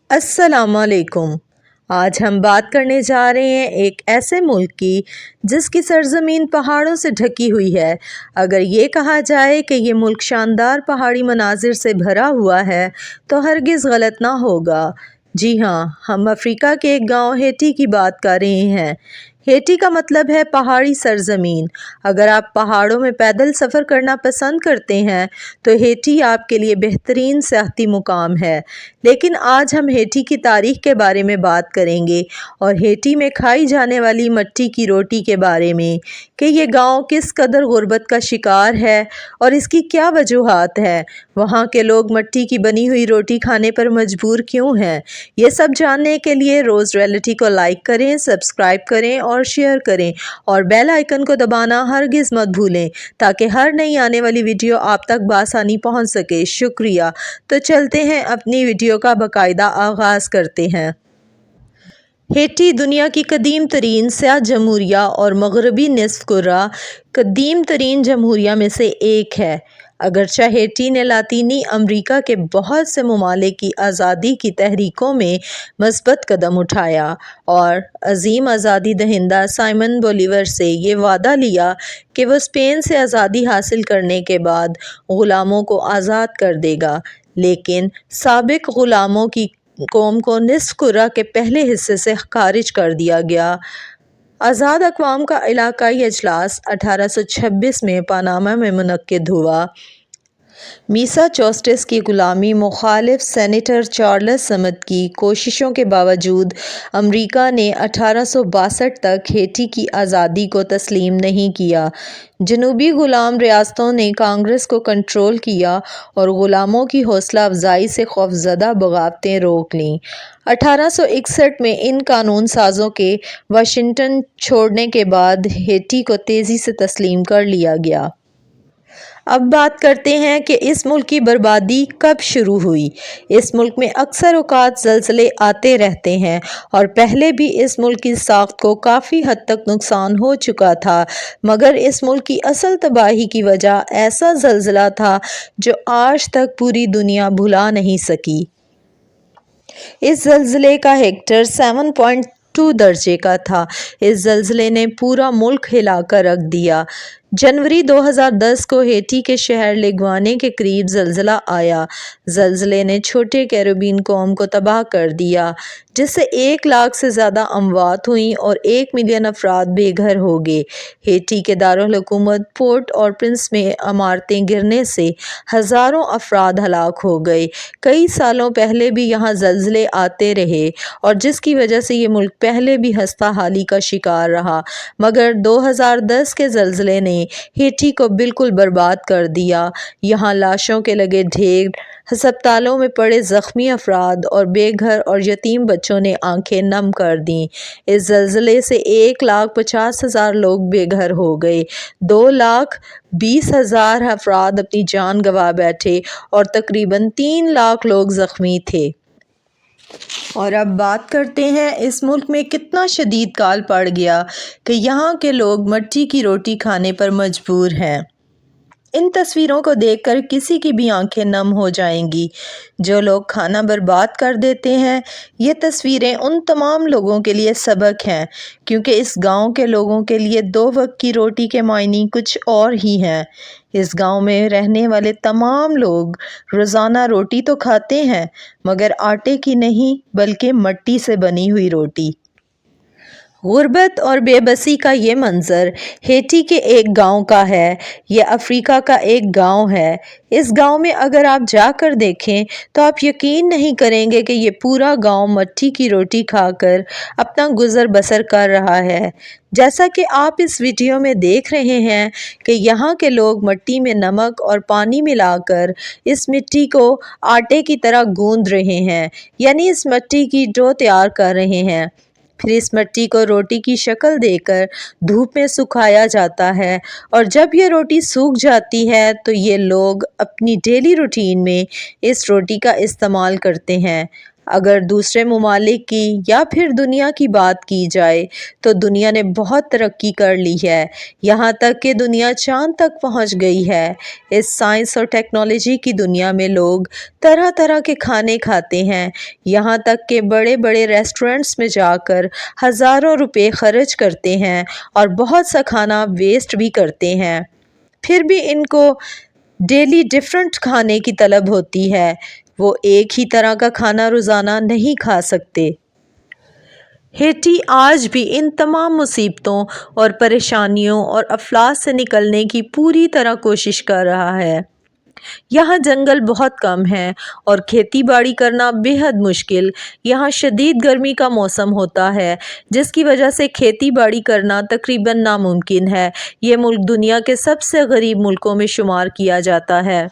السلام علیکم۔ آج ہم بات کرنے جا رہے ہیں ایک ایسے ملک کی جس کی سرزمین پہاڑوں سے ڈھکی ہوئی ہے۔ اگر یہ کہا جائے کہ یہ ملک شاندار پہاڑی مناظر سے بھرا ہوا ہے تو ہرگز غلط نہ ہوگا۔ جی ہاں، ہم افریقہ کے ایک گاؤں ہیٹی کی بات کر رہے ہیں۔ ہیٹی کا مطلب ہے پہاڑی سرزمین۔ اگر آپ پہاڑوں میں پیدل سفر کرنا پسند کرتے ہیں تو ہیٹی آپ کے لیے بہترین سیاحتی مقام ہے۔ لیکن آج ہم ہیٹی کی تاریخ کے بارے میں بات کریں گے اور ہیٹی میں کھائی جانے والی مٹی کی روٹی کے بارے میں کہ یہ گاؤں کس قدر غربت کا شکار ہے اور اس کی کیا وجوہات ہیں۔ وہاں کے لوگ مٹی کی بنی ہوئی روٹی کھانے پر مجبور کیوں ہیں؟ یہ سب جاننے کے لیے روز ریئلٹی کو لائک کریں، سبسکرائب کریں اور شیئر کریں اور بیل آئیکن کو دبانا ہرگز مت بھولیں تاکہ ہر نئی آنے والی ویڈیو آپ تک بآسانی پہنچ سکے۔ شکریہ۔ تو چلتے ہیں اپنی ویڈیو کا باقاعدہ آغاز کرتے ہیں۔ ہیٹی دنیا کی قدیم ترین سیاہ جمہوریہ اور مغربی نصف کرہ قدیم ترین جمہوریہ میں سے ایک ہے۔ اگرچہ ہیٹی نے لاطینی امریکا کے بہت سے ممالک کی آزادی کی تحریکوں میں مثبت قدم اٹھایا اور عظیم آزادی دہندہ سائمن بولیور سے یہ وعدہ لیا کہ وہ اسپین سے آزادی حاصل کرنے کے بعد غلاموں کو آزاد کر دے گا، لیکن سابق غلاموں کی قوم کو نصف کرہ کے پہلے حصے سے خارج کر دیا گیا۔ آزاد اقوام کا علاقائی اجلاس 1826 میں پاناما میں منعقد ہوا۔ میساچوسٹس کی غلامی مخالف سینیٹر چارلس سمتھ کی کوششوں کے باوجود امریکا نے 1862 تک ہیٹی کی آزادی کو تسلیم نہیں کیا۔ جنوبی غلام ریاستوں نے کانگریس کو کنٹرول کیا اور غلاموں کی حوصلہ افزائی سے خوفزدہ بغاوتیں روک لیں۔ 1861 میں ان قانون سازوں کے واشنگٹن چھوڑنے کے بعد ہیٹی کو تیزی سے تسلیم کر لیا گیا۔ اب بات کرتے ہیں کہ اس ملک کی بربادی کب شروع ہوئی۔ اس ملک میں اکثر اوقات زلزلے آتے رہتے ہیں اور پہلے بھی اس ملک کی ساخت کو کافی حد تک نقصان ہو چکا تھا، مگر اس ملک کی اصل تباہی کی وجہ ایسا زلزلہ تھا جو آج تک پوری دنیا بھلا نہیں سکی۔ اس زلزلے کا ریکٹر 7.2 درجے کا تھا۔ اس زلزلے نے پورا ملک ہلا کر رکھ دیا۔ جنوری 2010 کو ہیٹی کے شہر لیگوانے کے قریب زلزلہ آیا۔ زلزلے نے چھوٹے کیریبین قوم کو تباہ کر دیا، جس سے 1 لاکھ سے زیادہ اموات ہوئیں اور 1 ملین افراد بے گھر ہو گئے۔ ہیٹی کے دارالحکومت پورٹ اور پرنس میں عمارتیں گرنے سے ہزاروں افراد ہلاک ہو گئے۔ کئی سالوں پہلے بھی یہاں زلزلے آتے رہے اور جس کی وجہ سے یہ ملک پہلے بھی ہستا حالی کا شکار رہا، مگر 2010 کے زلزلے نے ہیٹی کو بالکل برباد کر دیا۔ یہاں لاشوں کے لگے ڈھیر، ہسپتالوں میں پڑے زخمی افراد اور بے گھر اور یتیم بچوں نے آنکھیں نم کر دیں۔ اس زلزلے سے 1,50,000 لوگ بے گھر ہو گئے، 2,20,000 افراد اپنی جان گنوا بیٹھے اور تقریباً 3 لاکھ لوگ زخمی تھے۔ اور اب بات کرتے ہیں اس ملک میں کتنا شدید کال پڑ گیا کہ یہاں کے لوگ مٹی کی روٹی کھانے پر مجبور ہیں۔ ان تصویروں کو دیکھ کر کسی کی بھی آنکھیں نم ہو جائیں گی۔ جو لوگ کھانا برباد کر دیتے ہیں، یہ تصویریں ان تمام لوگوں کے لیے سبق ہیں، کیونکہ اس گاؤں کے لوگوں کے لیے 2 وقت کی روٹی کے معنی کچھ اور ہی ہیں۔ اس گاؤں میں رہنے والے تمام لوگ روزانہ روٹی تو کھاتے ہیں، مگر آٹے کی نہیں بلکہ مٹی سے بنی ہوئی روٹی۔ غربت اور بے بسی کا یہ منظر ہیٹی کے ایک گاؤں کا ہے۔ یہ افریقہ کا ایک گاؤں ہے۔ اس گاؤں میں اگر آپ جا کر دیکھیں تو آپ یقین نہیں کریں گے کہ یہ پورا گاؤں مٹی کی روٹی کھا کر اپنا گزر بسر کر رہا ہے۔ جیسا کہ آپ اس ویڈیو میں دیکھ رہے ہیں کہ یہاں کے لوگ مٹی میں نمک اور پانی ملا کر اس مٹی کو آٹے کی طرح گوندھ رہے ہیں، یعنی اس مٹی کی ڈو تیار کر رہے ہیں۔ پھر اس مٹی کو روٹی کی شکل دے کر دھوپ میں سکھایا جاتا ہے اور جب یہ روٹی سوکھ جاتی ہے تو یہ لوگ اپنی ڈیلی روٹین میں اس روٹی کا استعمال کرتے ہیں۔ اگر دوسرے ممالک کی یا پھر دنیا کی بات کی جائے تو دنیا نے بہت ترقی کر لی ہے، یہاں تک کہ دنیا چاند تک پہنچ گئی ہے۔ اس سائنس اور ٹیکنالوجی کی دنیا میں لوگ طرح طرح کے کھانے کھاتے ہیں، یہاں تک کہ بڑے بڑے ریسٹورنٹس میں جا کر ہزاروں روپے خرچ کرتے ہیں اور بہت سا کھانا ویسٹ بھی کرتے ہیں۔ پھر بھی ان کو ڈیلی ڈیفرنٹ کھانے کی طلب ہوتی ہے، وہ ایک ہی طرح کا کھانا روزانہ نہیں کھا سکتے۔ ہیٹی آج بھی ان تمام مصیبتوں اور پریشانیوں اور افلاس سے نکلنے کی پوری طرح کوشش کر رہا ہے۔ یہاں جنگل بہت کم ہیں اور کھیتی باڑی کرنا بے حد مشکل۔ یہاں شدید گرمی کا موسم ہوتا ہے جس کی وجہ سے کھیتی باڑی کرنا تقریباً ناممکن ہے۔ یہ ملک دنیا کے سب سے غریب ملکوں میں شمار کیا جاتا ہے۔